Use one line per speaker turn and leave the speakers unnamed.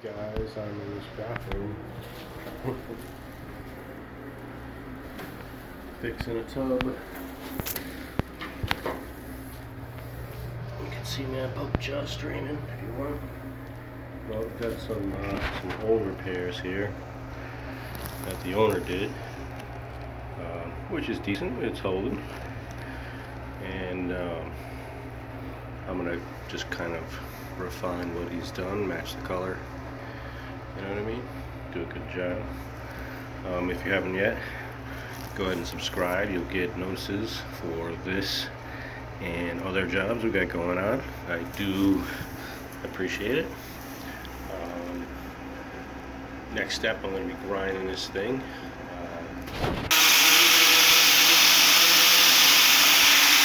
Guys, I'm in this bathroom fixing a tub. You can see my boat just draining if you want. Well, we've got some old repairs here that the owner did, which is decent. It's holding, and I'm gonna just kind of refine what he's done, match the color. You know what I mean? Do a good job. If you haven't yet, go ahead and subscribe. You'll get notices for this and other jobs we got going on. I do appreciate it. Next step, I'm going to be grinding this thing